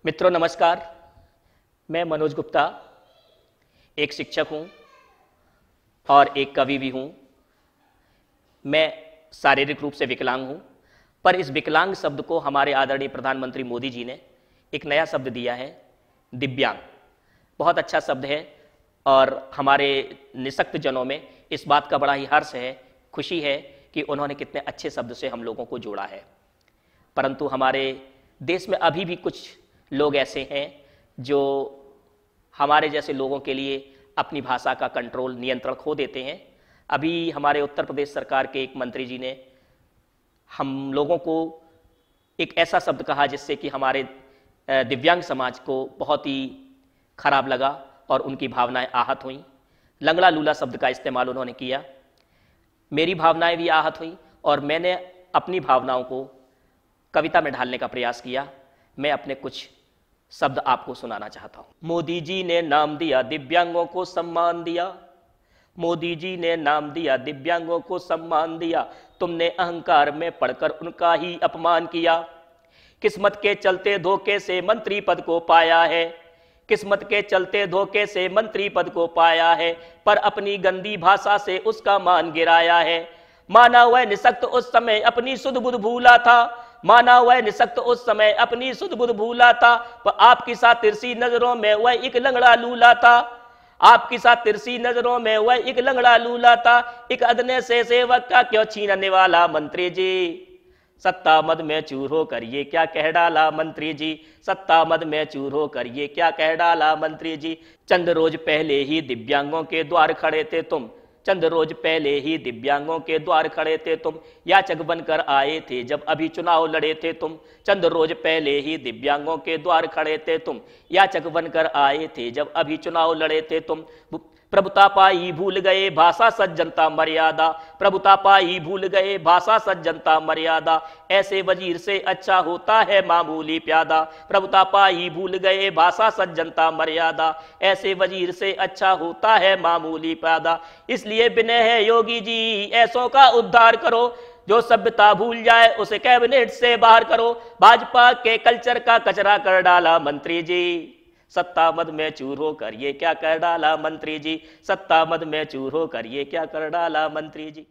मित्रों नमस्कार। मैं मनोज गुप्ता एक शिक्षक हूं और एक कवि भी हूं। मैं शारीरिक रूप से विकलांग हूं, पर इस विकलांग शब्द को हमारे आदरणीय प्रधानमंत्री मोदी जी ने एक नया शब्द दिया है, दिव्यांग। बहुत अच्छा शब्द है और हमारे निःशक्त जनों में इस बात का बड़ा ही हर्ष है, खुशी है कि उन्होंने कितने अच्छे शब्द से हम लोगों को जोड़ा है। परंतु हमारे देश में अभी भी कुछ लोग ऐसे हैं जो हमारे जैसे लोगों के लिए अपनी भाषा का कंट्रोल, नियंत्रण खो देते हैं। अभी हमारे उत्तर प्रदेश सरकार के एक मंत्री जी ने हम लोगों को एक ऐसा शब्द कहा जिससे कि हमारे दिव्यांग समाज को बहुत ही खराब लगा और उनकी भावनाएं आहत हुईं। लंगड़ा लूला शब्द का इस्तेमाल उन्होंने किया। मेरी भावनाएं भी आहत हुईं और मैंने अपनी भावनाओं को कविता में ढालने का प्रयास किया। मैं अपने कुछ शब्द आपको सुनाना चाहता हूं। मोदी जी ने नाम दिया, दिव्यांगों को सम्मान दिया। मोदी जी ने नाम दिया, दिव्यांगों को सम्मान दिया। तुमने अहंकार में पढ़कर उनका ही अपमान किया। किस्मत के चलते धोखे से मंत्री पद को पाया है। किस्मत के चलते धोखे से मंत्री पद को पाया है, पर अपनी गंदी भाषा से उसका मान गिराया है। माना वह निःशक्त उस समय अपनी सुध बुध भूला था। माना वह निःशक्त उस समय अपनी सुध बुध भूला था, पर आपकी साथ तिरछी नजरों में वह एक लंगड़ा लूला था। आपकी साथ तिरछी नजरों में वह एक लंगड़ा लूला था। एक अदने से सेवक का क्यों छीनने वाला मंत्री जी। सत्ता मद में चूर होकर ये क्या कह डाला मंत्री जी। सत्ता मद में चूर होकर ये क्या कह डाला मंत्री जी। चंद रोज पहले ही दिव्यांगों के द्वार खड़े थे तुम। चंद रोज पहले ही दिव्यांगों के द्वार खड़े थे तुम। याचक बनकर आए थे जब अभी चुनाव लड़े थे तुम। चंद रोज पहले ही दिव्यांगों के द्वार खड़े थे तुम। याचक बनकर आए थे जब अभी चुनाव लड़े थे तुम। प्रभुता पाई भूल गए भाषा सज्जनता मर्यादा। प्रभुता पाई भूल गए भाषा सज्जनता मर्यादा। ऐसे वजीर से अच्छा होता है मामूली प्यादा। प्रभुता पाई भूल गए भाषा सज्जनता मर्यादा। ऐसे वजीर से अच्छा होता है मामूली प्यादा। इसलिए विनय है योगी जी, ऐसों का उद्धार करो। जो सभ्यता भूल जाए उसे कैबिनेट से बाहर करो। भाजपा के कल्चर का कचरा कर डाला मंत्री जी। सत्ता मद में चूर होकर ये क्या कर डाला मंत्री जी। सत्ता मद में चूर होकर ये क्या कर डाला मंत्री जी।